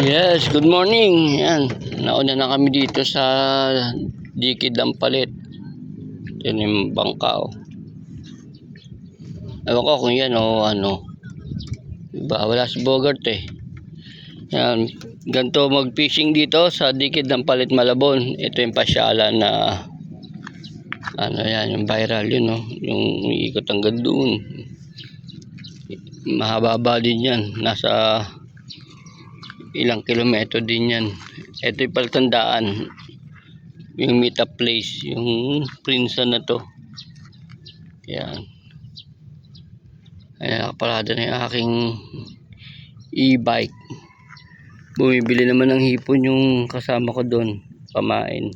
Yes, good morning. Yan, nauna na kami dito sa Dikid ng Palit. Yan yung bangka, oh. Ewan ko kung yan o ano. Diba, wala si Bogart eh. Yan, ganito mag-fishing dito sa Dikid ng Palit, Malabon. Ito yung pasyalan na ano yan, yung viral yun, no? Yung ikot hanggang doon. Mahaba din yan. Nasa ilang kilometro din yan. Ito yung palatandaan, yung meet up place, yung Prinsa na to. Yan. Ayan, nakaparada na yung aking e-bike. Bumibili naman ng hipon yung kasama ko doon, pamain.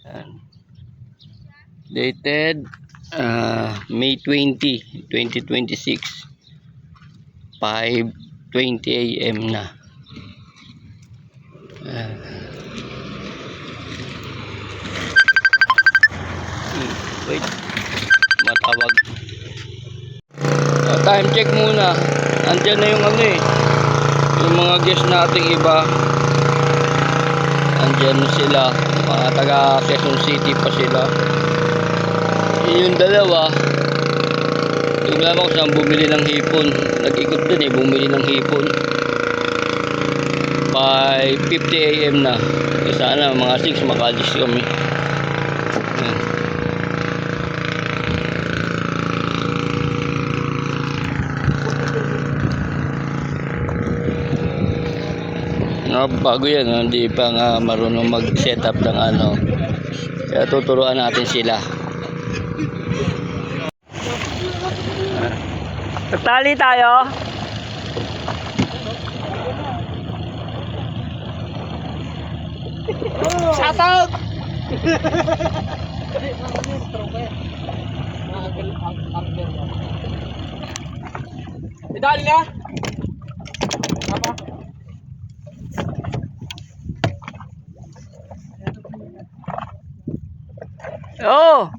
Yan. Dated May 20, 2026, 5:20 AM na. Wait, matawag. Time check muna. Andiyan na yung ano eh, yung mga guest nating iba. Andiyan sila, mga taga Quezon City pa sila. Yung dalawa, tingnan ko saan bumili ng hipon. Nag-ikot din eh, bumili ng hipon. 5:50 AM na. Sana mga 6 makalis kami. No, bago yan, no? Hindi pa nga marunong mag-set up ng ano. Kaya tuturuan natin sila. Nagtali tayo. Shout out! Idali na? Apa? Oh!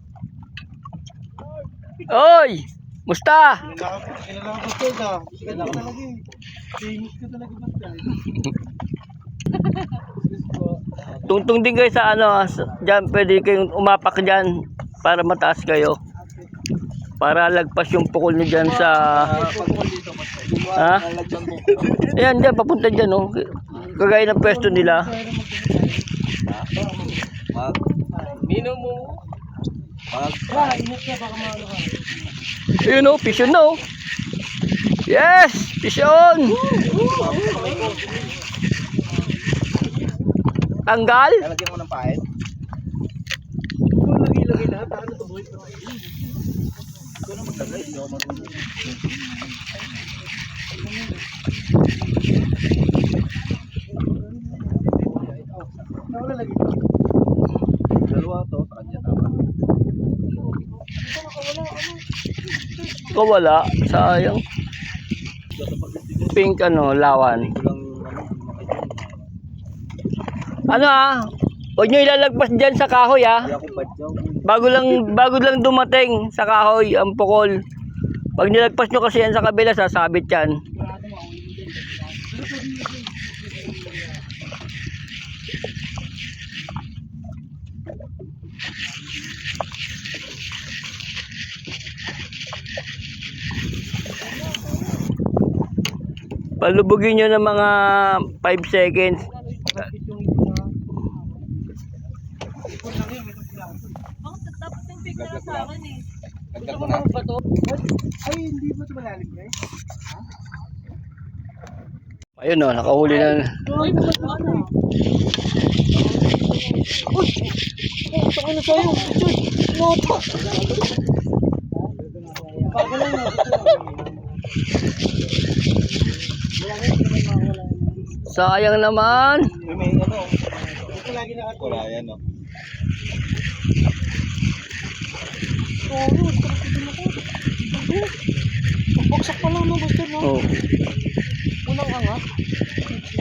Oy! Musta? Kailangan ko ito na. Ganda ka talaga eh. Famous ka talaga basta. Tungtong din kayo sa ano, dyan pwede kayong umapak dyan para mataas kayo. Para lagpas yung pukol nyo dyan sa... Ha? Ayan dyan, papunta dyan oh. Kagaya ng pwesto nila. Nino mo. Ayun oh, fish on oh. Yes, fish on. Tanggal. Lalagyan mo ng pahit. Lagi na. Paano ito boy? Ito na magtagay. Hindi ako marunong. Ako lalagyan ito. Dalawa ito. Kanya tama. Wala, sayang. Pink ano, lawan. Ano huwag nyo ilalagpas dyan sa kahoy Bago lang dumating sa kahoy ang pukol. Pag nilagpas nyo kasi yan sa kabila, sasabit yan. Palubugin nyo ng mga 5 seconds. Ay, hindi ba ito malalim eh? Ayun o, nakahuli na. Uy, saka na tayo. Nota. Sayang naman. May ano. Ito lagi nakatula. Wala yan o. Pagpaksak pa lang no, basta no? Oh. Unang anga.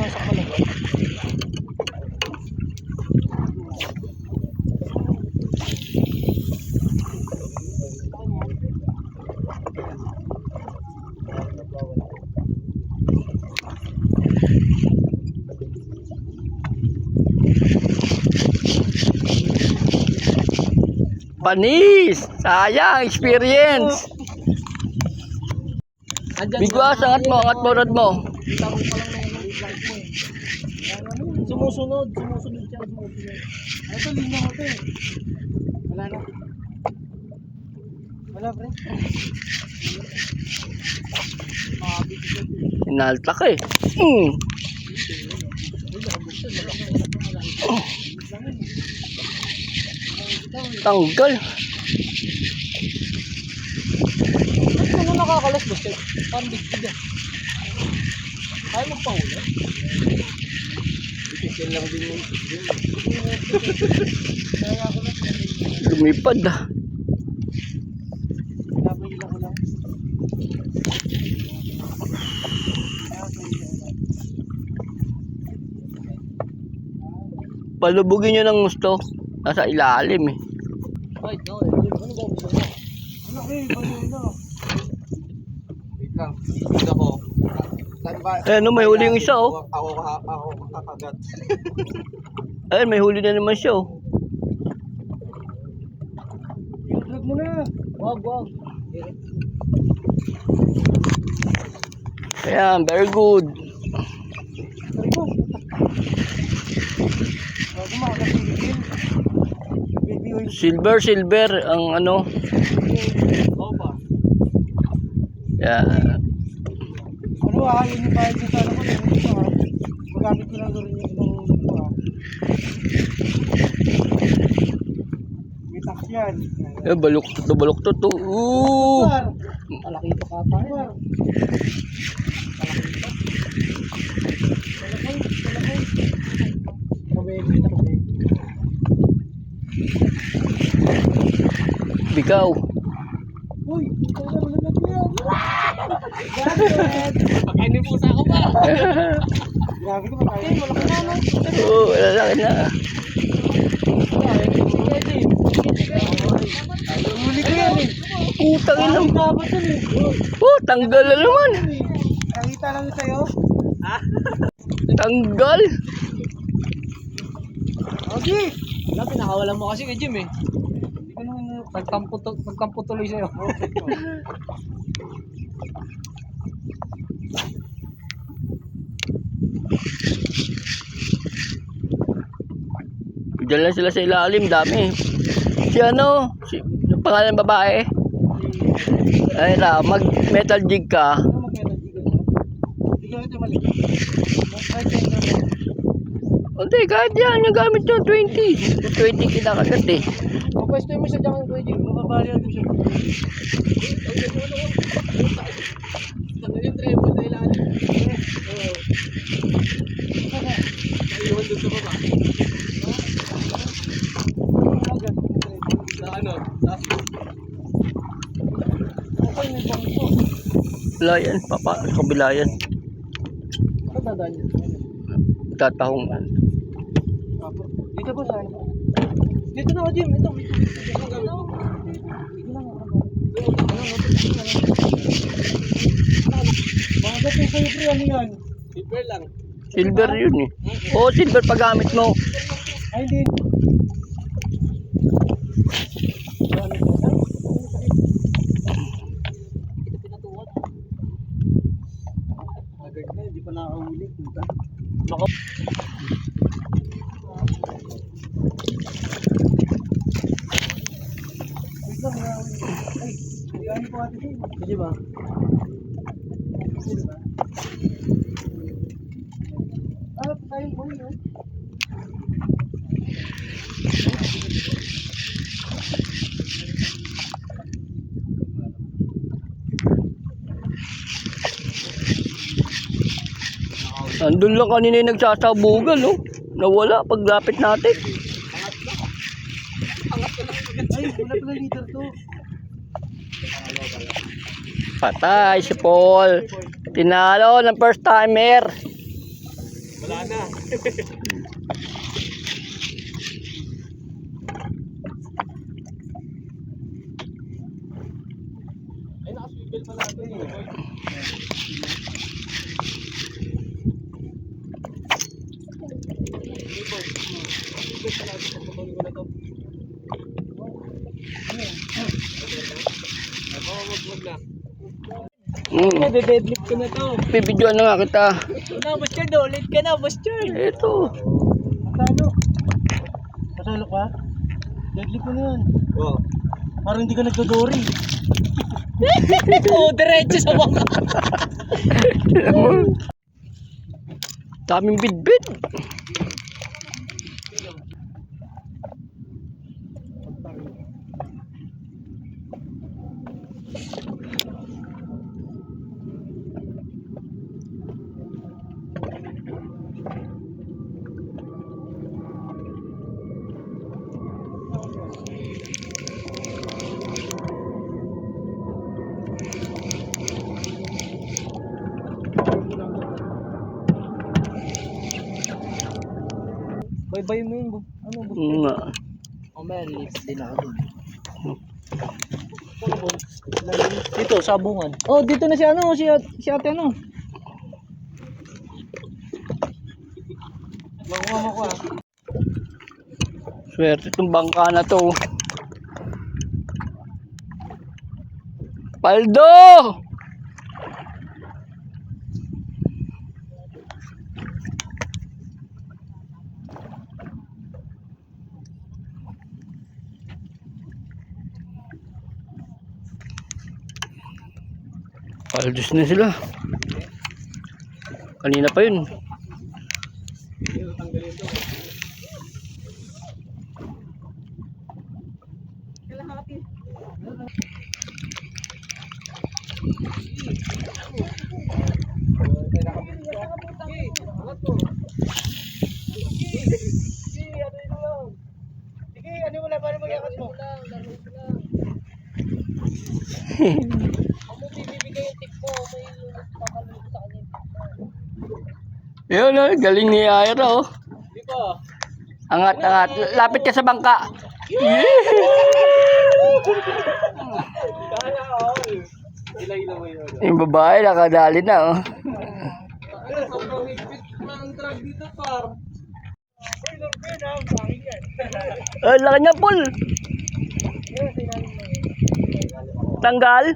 Nasa ka lang. Panis! Sayang, experience! Bigwas, angat mo, rod mo. Sumusunod siya, sumusunod. Ano to, linya mo to eh. Wala na. Wala, pre. Inalta ka eh. Oh. Tanggal. Ano nakakalas ba siya? Parang big-big yan. Kaya magpahuli? Ipisil lang din yun. Lumipad ah. Pinapahila ko lang. Palubugin nyo ng gusto. Nasa ilalim eh. Ay, no. Ano ba gusto mo? Ano kayo? Baliw na. Wait lang. Wait ako. Ayan, may huli yung isa oh. Ako kakagat. Ayan, may huli na naman siya oh. I-vlog mo na. Wag. Ayan, very good. Sorry po. Bago makakasigil. Baby oil. Silver ang ano. Oo pa. Yeah. Ano yun yung bayad sa ano ko. Magamit ko lang rin yung itong dito May tax yan. Eh, balok to. Ooh. Malaki ito ka pa. Bikaw. Uy, ito na wala na yan. Pakainin po sa ako pa. Grabe ko pakainin. Malaki na no. Oo, lalaki na. Huli ko yan eh. Putang ina. Dapat yun eh. Oh, tanggal na naman. Nakita lang sa'yo. Tanggal. Okay. Wala, pinakawalan mo kasi kay Jim eh. Hindi ko naman nagkampo tuloy sa'yo. Diyan lang sila sa ilalim, dami. Si ano, pangalan babae. Ay na, mag metal jig ka. Ano magkano dito? Hindi ko ito mali. Hindi, kahit yan, yung gamit nyo, 20. 20 kinakagat eh. Pwesto mo siya dyan kay Jim. Mababali natin siya. Ano yung treble na ilalim? Naiwan doon sa baba. Sa ano? Okay, may bangko. Wala yan, papa, kabila yan. Ano dadaan yun? Tatahungan. Dito ba saan? Dito na ako, Jim. Ito. Mga dating sa'yo, pre. Ano yan? Silver lang. Silver yun eh. Oo, silver paggamit mo. Ay, hindi. Agad na, hindi pa nakahuli. Nako. Wait lang, nakahuli. Ay, hindi kami po ate din. Hindi ba? Hindi ba? Ah, tayong huli, no? Andun lang kanina yung nagsasabugan, no? Nawala paglapit natin. Ay, wala pala liter to. Patay si Paul. Tinalo ng first timer. Wala na. Ay, nakaswivel pala ito eh. Deadlift ko na to. Bibidyoan na nga kita. Na, Boss Chard, ulit ka na, Boss Chard. Ito. Kasalo. Kasalo ka? Deadlift mo na yan. Oo. Parang hindi ka nagdodori. Oo, diretso sa baka. Daming bidbid. Bye-bye mo yun. Ano, Boss Oo nga. Oh, may lift din ako dun. Dito, sabungan. Oh, dito na si ano, si ate ano. Makuha mo ko ah. Swerte itong bangka na to. Paldo! Paldos na sila. Kanina pa yun. Sige, ano mo lang, paano mag-iakas mo? Ako bibigay yung tip mo, may papaluto sa kanya. Yun, galing ni Ira, oh. Di ba? Angat, angat. Lapit ka sa bangka. Kaya ako Ilang mo yun. Yung babae, nakadali na, oh. Sobrang higpit ng drag dito, par. Laki niya, Paul. Tanggal.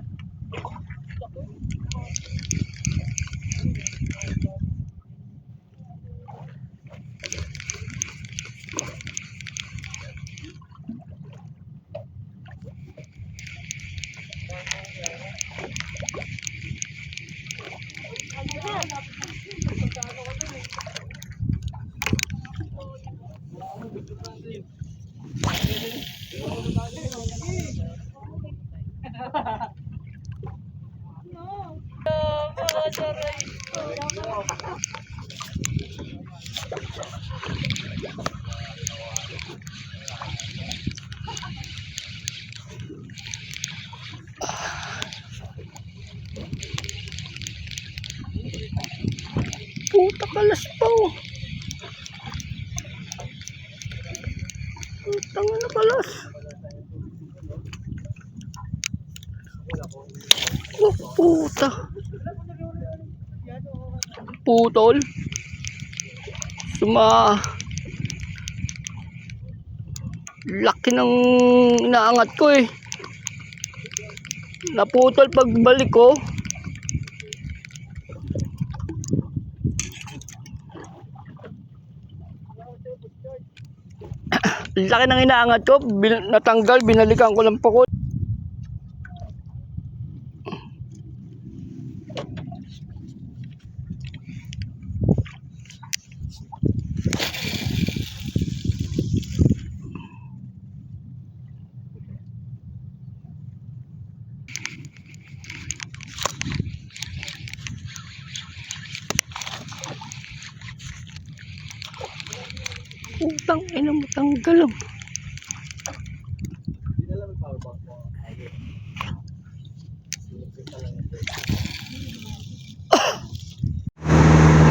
Puta kalas pa, oh. Putang na kalas. Oh, puta. Putol. Laki ng inaangat ko, eh. Naputol pagbalik ko. Laki ng inaangat ko, natanggal, binalikan ko lang po ko. Putang ina mo, tanggal, oh.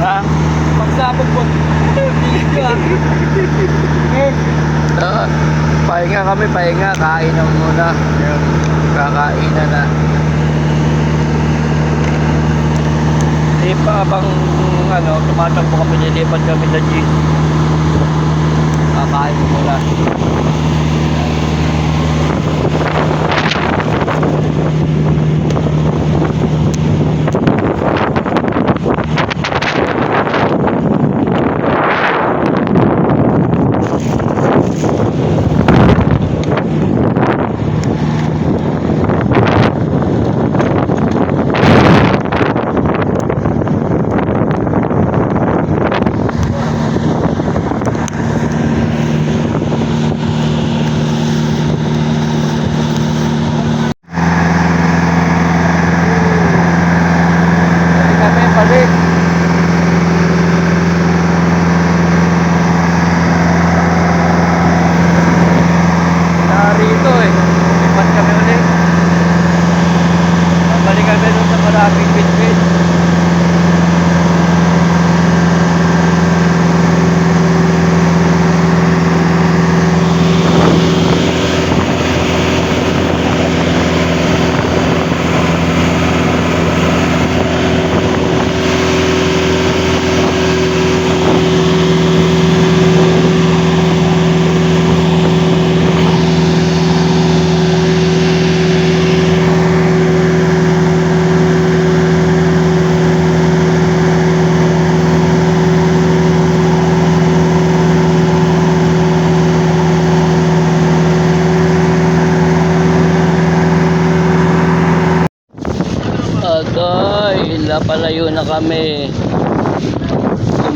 Ha? Pagsabog po. Video ah. Pahinga kami, pahinga. Kainan muna. Kakainan na. Di pa bang tumatakbo kami, nilipat kami sa jeep. Kakain muna.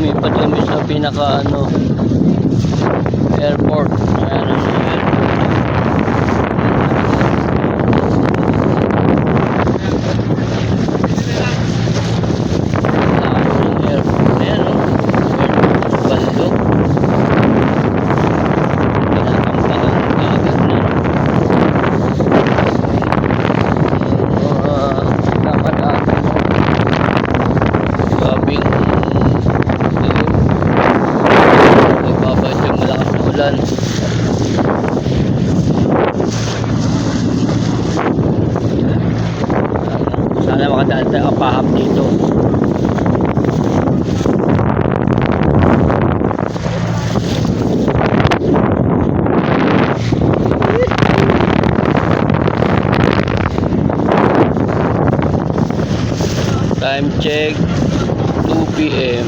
lumipat kami sa pinaka airport. Ayan ang airport. Ang airport na yan, bundok. Kinakampakan agad na. Dapat grabing nagbabad yung malakas na ulan. Sana makadaan tayo kapahap dito. Time check 2 p.m.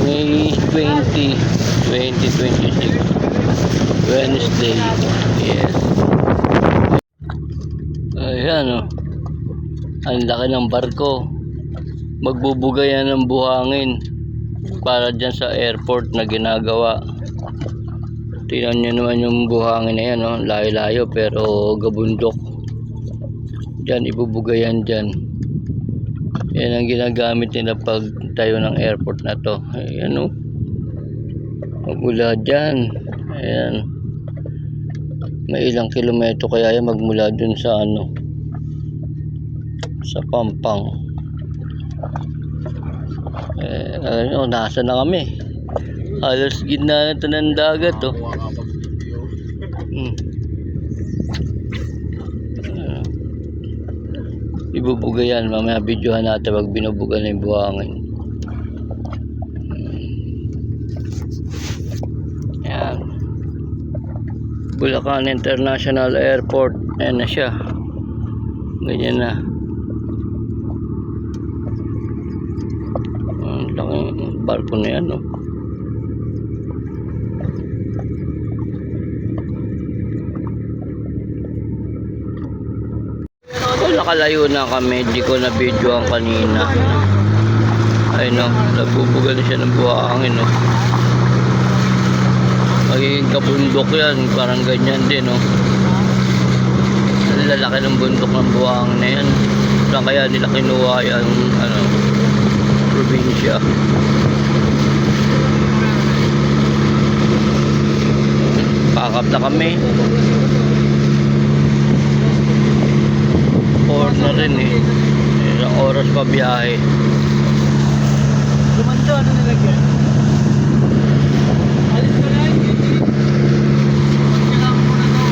May 20, 2026 Wednesday. Yes. Ayan o. Ang laki ng barko. Magbubugay yan ng buhangin para dyan sa airport na ginagawa. Tingnan nyo naman yung buhangin na yan, no? Layo-layo pero gabundok. Dyan, ibubugayan dyan. Yan ang ginagamit nila pag tayo ng airport na to. Ayan o. Magmula dyan. Ayan. May ilang kilometro kaya yan magmula dun sa sa Pampang. Nasa na kami. Halos gitna na ito ng dagat oh. Ibubuga yan, mamaya videohan natin pag binubuga na yung buhangin. Yan, Bulacan International Airport. Ayan na siya, ganyan na. Ang laking barko na yan oh. Nakalayo na kami, di ko na videoan kanina. Ay no, nabubuga na siya ng buhangin no. Magiging kabundok yan, parang ganyan din no. Ang lalaki ng bundok ng buhangin na yan. Saan kaya nila kinuha yan probinsya. Pakap na kami. Na rin eh. Ilang oras pa biyahe. Lumanda, ano nilagyan? Alis ko na yun. Kailangan ko na ito.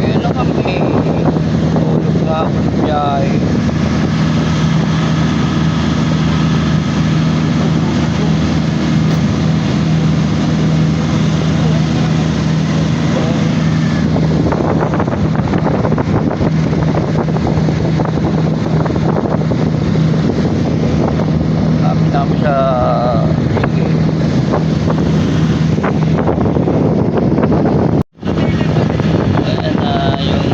Kaya na kami. Tulog na ako ng biyahe. Kami sa ayan na yung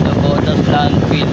Nabotas landfill.